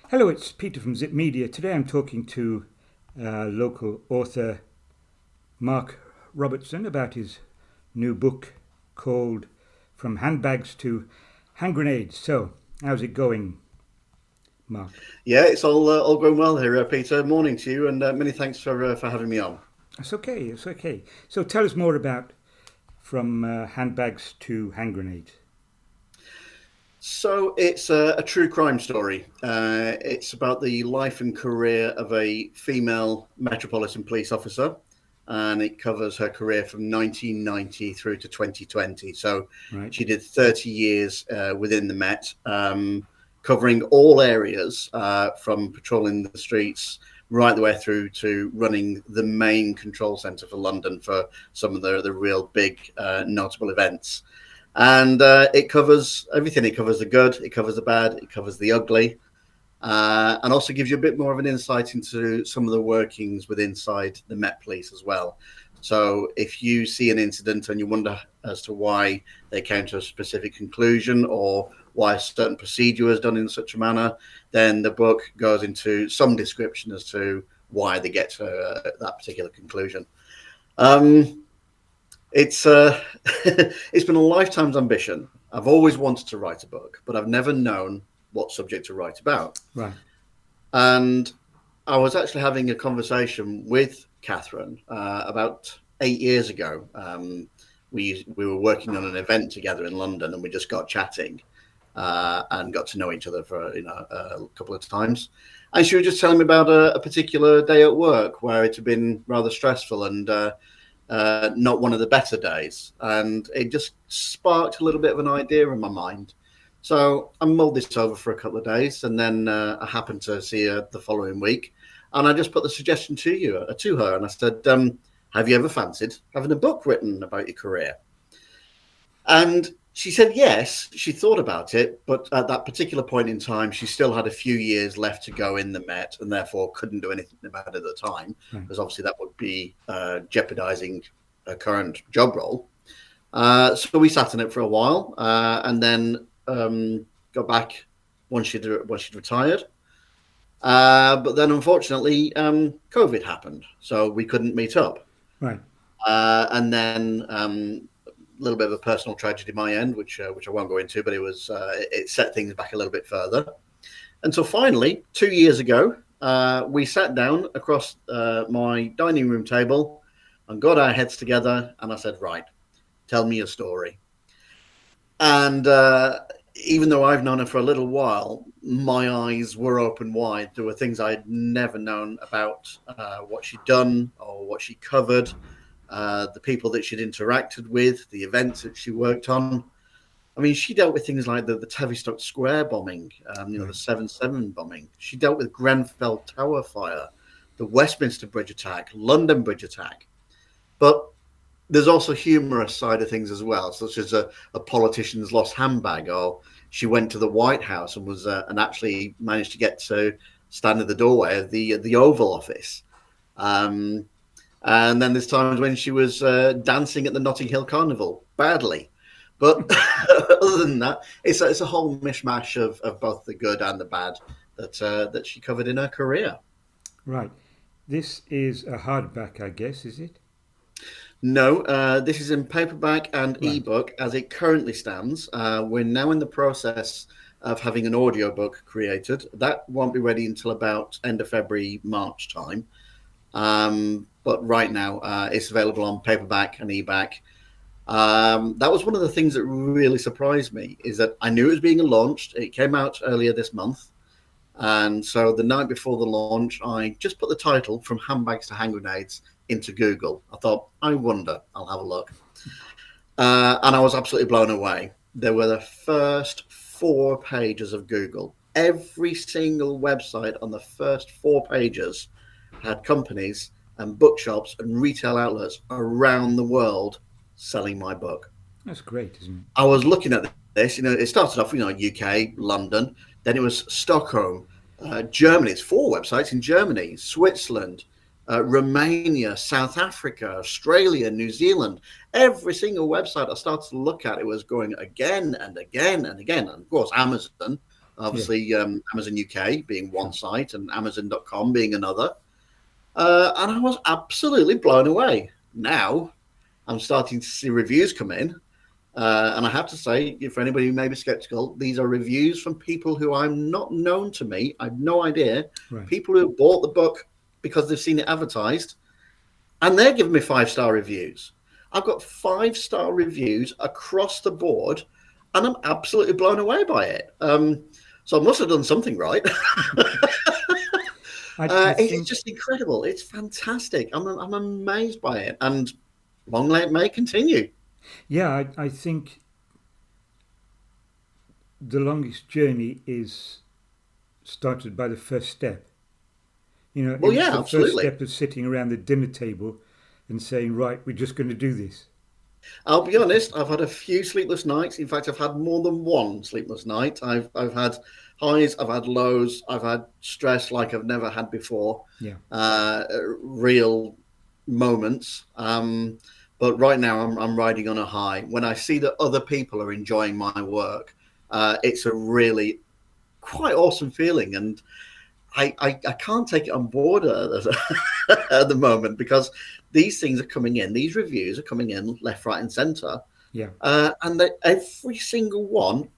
Hello, it's Peter from Zzipp Media. Today I'm talking to local author Mark Robertson about his new book called From Handbags to Hand Grenades. So, how's it going, Mark? Yeah, it's all going well here, Peter. Morning to you, and many thanks for having me on. It's okay, it's okay. So, tell us more about From Handbags to Hand Grenades. So it's a true crime story. It's about the life and career of a female Metropolitan Police officer, and it covers her career from 1990 through to 2020. So Right? she did 30 years within the Met, covering all areas from patrolling the streets right the way through to running the main control centre for London for some of the real big notable events. And it covers everything. It covers the good, it covers the bad, it covers the ugly, and also gives you a bit more of an insight into some of the workings with inside the Met Police as well. So if you see an incident and you wonder as to why they came to a specific conclusion or why a certain procedure was done in such a manner, then the book goes into some description as to why they get to that particular conclusion. Um, it's it's been a lifetime's ambition. I've always wanted to write a book, but I've never known what subject to write about. Right. And I was actually having a conversation with Catherine about 8 years ago. We were working on an event together in London, and we just got chatting and got to know each other for a couple of times. And she was just telling me about a particular day at work where it had been rather stressful and not one of the better days. And it just sparked a little bit of an idea in my mind. So I mulled this over for a couple of days, and then I happened to see her the following week, and I just put the suggestion to her, and I said, "Have you ever fancied having a book written about your career?" And she said yes. She thought about it, but at that particular point in time, she still had a few years left to go in the Met, and therefore couldn't do anything about it at the time, Right. because obviously that would be jeopardizing her current job role. So we sat on it for a while, and then got back once she'd retired. But then, unfortunately, COVID happened, so we couldn't meet up. Right. And then a little bit of a personal tragedy my end, which I won't go into, but it set things back a little bit further. Until finally, 2 years ago, we sat down across my dining room table and got our heads together, and I said, "Right, tell me your story." And even though I've known her for a little while, my eyes were open wide. There were things I had never known about what she'd done or what she covered, the people that she'd interacted with, the events that she worked on. I mean, she dealt with things like the Tavistock Square bombing, the Right. 7/7 bombing. She dealt with Grenfell Tower fire, the Westminster Bridge attack, London Bridge attack. But there's also humorous side of things as well, such as a politician's lost handbag, or she went to the White House and was and actually managed to get to stand at the doorway of the Oval Office. Um, and then there's times when she was dancing at the Notting Hill Carnival badly. But other than that, it's a whole mishmash of both the good and the bad that she covered in her career. Right. This is a hardback, I guess, is it? No, this is in paperback and Right. ebook as it currently stands. We're now in the process of having an audiobook created. That won't be ready until about end of February, March time. But right now, it's available on paperback and ebook. That was one of the things that really surprised me is that I knew it was being launched. It came out earlier this month. And so the night before the launch, I just put the title From Handbags to Hand Grenades into Google. I thought, I wonder, I'll have a look. And I was absolutely blown away. There were the first 4 pages of Google. Every single website on the first 4 pages had companies and bookshops and retail outlets around the world selling my book. That's great, isn't I was looking at this, it started off, UK, London, then it was Stockholm, Germany. It's 4 websites in Germany, Switzerland, Romania, South Africa, Australia, New Zealand. Every single website I started to look at, it was going again and again and again. And of course, Amazon Yeah. Obviously, Amazon UK being one site and Amazon.com being another. And I was absolutely blown away. Now I'm starting to see reviews come in. And I have to say, for anybody who may be skeptical, these are reviews from people who I'm not known to meet. I have no idea. Right. People who bought the book because they've seen it advertised, and they're giving me 5-star reviews. I've got 5-star reviews across the board, and I'm absolutely blown away by it. So I must have done something right. It's just incredible. It's fantastic. I'm amazed by it, and long may it may continue. Yeah, I think the longest journey is started by the first step. You know, Well, it's yeah, the first absolutely. step of sitting around the dinner table and saying, right, we're just going to do this. I'll be honest, I've had a few sleepless nights. In fact, I've had more than one sleepless night. I've had highs, I've had lows, I've had stress like I've never had before. Yeah. Real moments. But right now I'm riding on a high. When I see that other people are enjoying my work, it's a really quite awesome feeling. And I can't take it on board at the moment, because these things are coming in, these reviews are coming in left, right, and centre. Yeah. And every single one,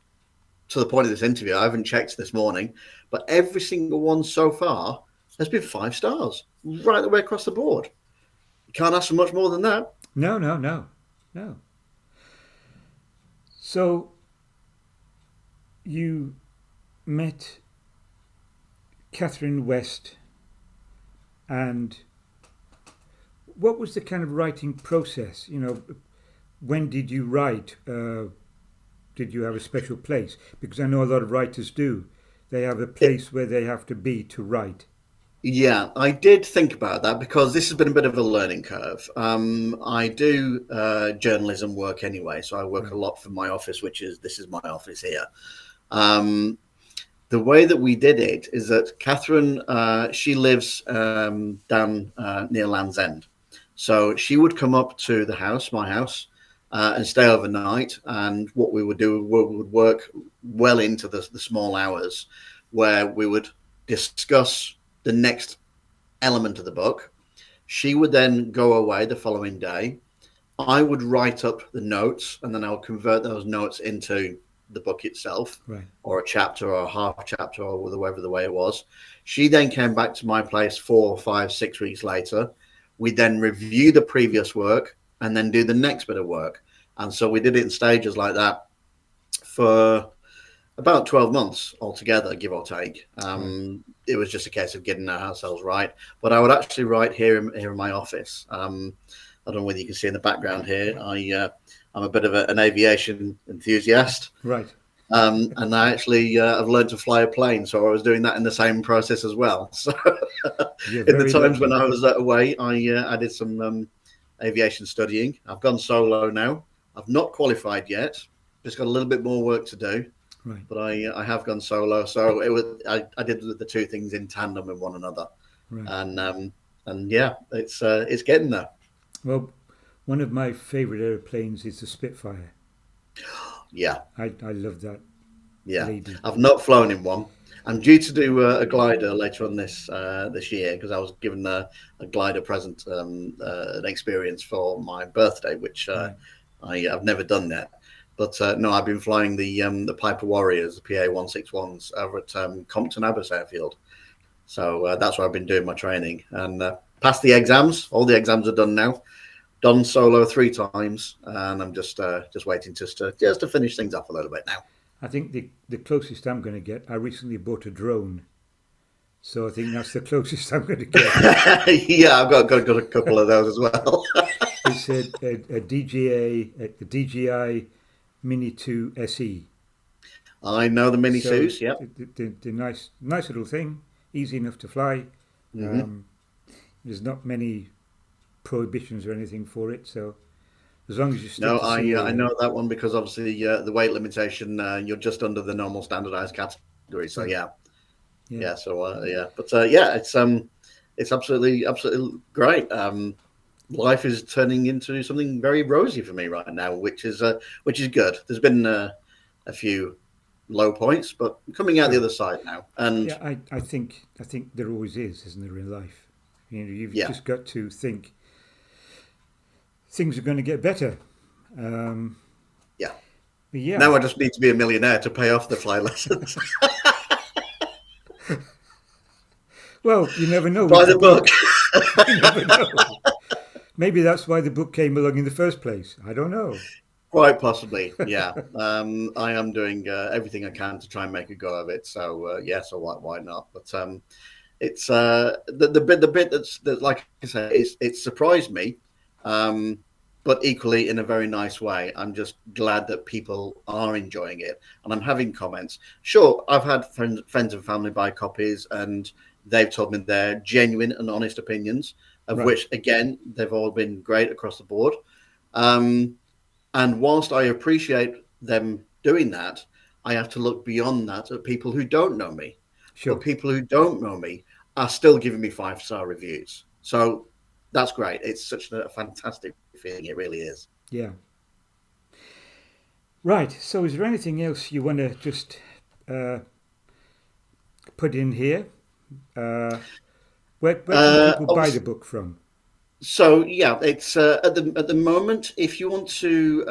to the point of this interview, I haven't checked this morning, but every single one so far has been 5 stars, right the way across the board. You can't ask for much more than that. No. So you met Catherine West, and what was the kind of writing process? You know, when did you write? Did you have a special place? Because I know a lot of writers do. They have a place where they have to be to write. Yeah, I did think about that, because this has been a bit of a learning curve. I do journalism work anyway, so I work a lot from my office, this is my office here. The way that we did it is that Catherine, she lives down near Land's End. So she would come up to the house, my house, and stay overnight. And what we would do, we would work well into the small hours, where we would discuss the next element of the book. She would then go away the following day. I would write up the notes, and then I would convert those notes into the book itself, Right. or a chapter or a half chapter, or whatever the way it was. She then came back to my place 4, 5, 6 weeks later. We then review the previous work and then do the next bit of work. And so we did it in stages like that for about 12 months altogether, give or take. It was just a case of getting ourselves right. But I would actually write here in my office. I don't know whether you can see in the background here. I'm a bit of an aviation enthusiast. Right. And I actually I've learned to fly a plane, so I was doing that in the same process as well. So in the times when I was away, I did some aviation studying. I've gone solo now. I've not qualified yet. Just got a little bit more work to do. Right. But I have gone solo, so it was I did the two things in tandem with one another. Right. And yeah, it's getting there. Well, one of my favourite aeroplanes is the Spitfire. Yeah, I love that. Yeah, lady. I've not flown in one. I'm due to do a glider later on this year, because I was given a glider present, an experience for my birthday, which I've never done yet. But no, I've been flying the Piper Warriors, the PA-161s, over at Compton Abbas Airfield. So that's where I've been doing my training, and passed the exams. All the exams are done now. Done solo 3 times, and I'm just waiting just to finish things up a little bit now. I think the closest I'm going to get, I recently bought a drone. So I think that's the closest I'm going to get. Yeah, I've got a couple of those as well. It's a DJI Mini 2 SE. I know the Mini 2s, yeah. The nice little thing, easy enough to fly. Mm-hmm. There's not many prohibitions or anything for it, so as long as you stick to I know that one, because obviously the weight limitation, you're just under the normal standardized category. So yeah. So but it's absolutely great. Life is turning into something very rosy for me right now, which is good. There's been a few low points, but coming out the other side now. And yeah, I think there always is, isn't there, in life? You know, you've yeah, just got to think things are going to get better. yeah. Yeah. Now I just need to be a millionaire to pay off the fly lessons. Well, you never know. Buy the book. You never know. Maybe that's why the book came along in the first place. I don't know. Quite possibly, yeah. I am doing everything I can to try and make a go of it. So yeah, so why not? But it's the bit that like I say, it surprised me, but equally in a very nice way. I'm just glad that people are enjoying it, and I'm having comments. Sure, I've had friends and family buy copies, and they've told me their genuine and honest opinions, of Right. which again they've all been great across the board. And whilst I appreciate them doing that, I have to look beyond that at people who don't know me. Sure. But people who don't know me are still giving me 5-star reviews. So that's great. It's such a fantastic feeling. It really is. Yeah. Right. So, is there anything else you want to just put in here? Where can people buy the book from? So yeah, it's at the moment. If you want to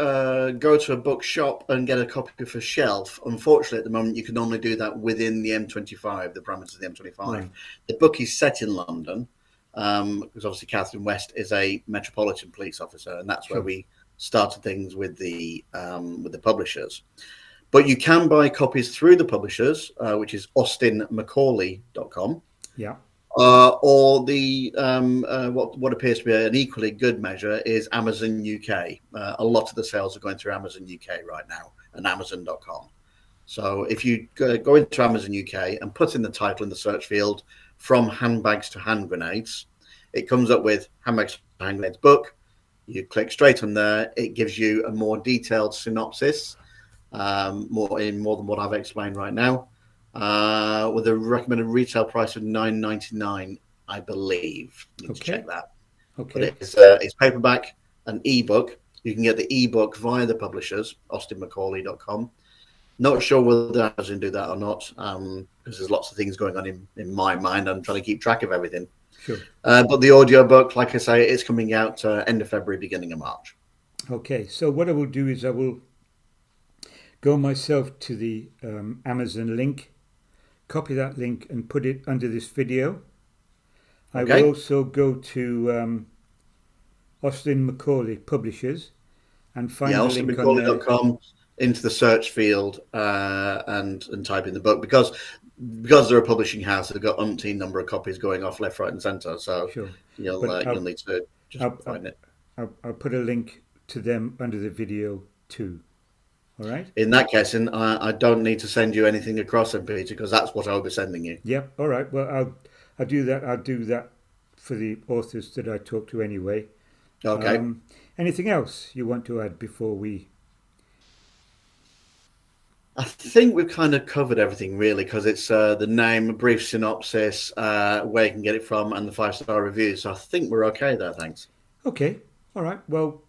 go to a bookshop and get a copy for shelf, unfortunately, at the moment you can only do that within the M25, the parameters of the M25. Right. The book is set in London because obviously Catherine West is a Metropolitan Police officer, and that's where we started things with the publishers. But you can buy copies through the publishers, which is austinmacaulay.com. Yeah. Or the what appears to be an equally good measure is Amazon UK. A lot of the sales are going through Amazon UK right now and Amazon.com. So if you go into Amazon UK and put in the title in the search field from handbags to hand grenades, it comes up with handbags to hand grenades book. You click straight on there. It gives you a more detailed synopsis, more than what I've explained right now. With a recommended retail price of $9.99, I believe. You need to check that. Okay. But it's paperback, an ebook. You can get the ebook via the publishers, austinmacaulay.com. Not sure whether Amazon do that or not, because there's lots of things going on in my mind. I'm trying to keep track of everything. Sure. But the audio book, like I say, it's coming out end of February, beginning of March. Okay. So what I will do is I will go myself to the Amazon link, copy that link and put it under this video. I will also go to Austin Macaulay Publishers and find the link on there. Into the search field and type in the book because they're a publishing house. They've got umpteen number of copies going off left, right, and centre. So you'll need to just find it. I'll put a link to them under the video too. All right. In that case, and I don't need to send you anything across, Peter, because that's what I'll be sending you. Yep. All right. Well, I'll do that. I'll do that for the authors that I talk to anyway. Okay. Anything else you want to add before we? I think we've kind of covered everything really, because it's the name, a brief synopsis, where you can get it from, and the 5-star reviews. So I think we're okay there. Thanks. Okay. All right. Well.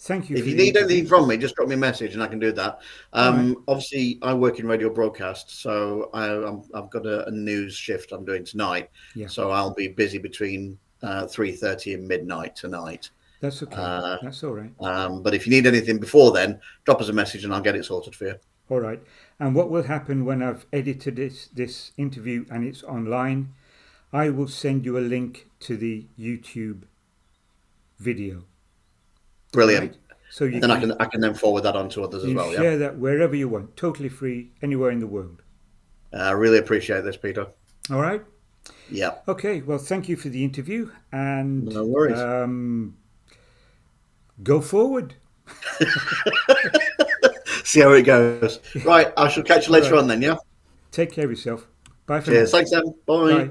Thank you. If you need anything from me, just drop me a message and I can do that. Obviously, I work in radio broadcast, so I've got a news shift I'm doing tonight. Yeah. So I'll be busy between 3:30 and midnight tonight. That's okay. That's all right. But if you need anything before then, drop us a message and I'll get it sorted for you. All right. And what will happen when I've edited this interview and it's online, I will send you a link to the YouTube video. Brilliant. Right? So I can then forward that on to others as well. Share that wherever you want, totally free, anywhere in the world. I really appreciate this, Peter. All right. Yeah. Okay. Well, thank you for the interview, and no worries. Go forward. See how it goes. Right. I shall catch you later on then. Yeah. Take care of yourself. Bye for now. Cheers. Thanks, Em. Bye. Bye.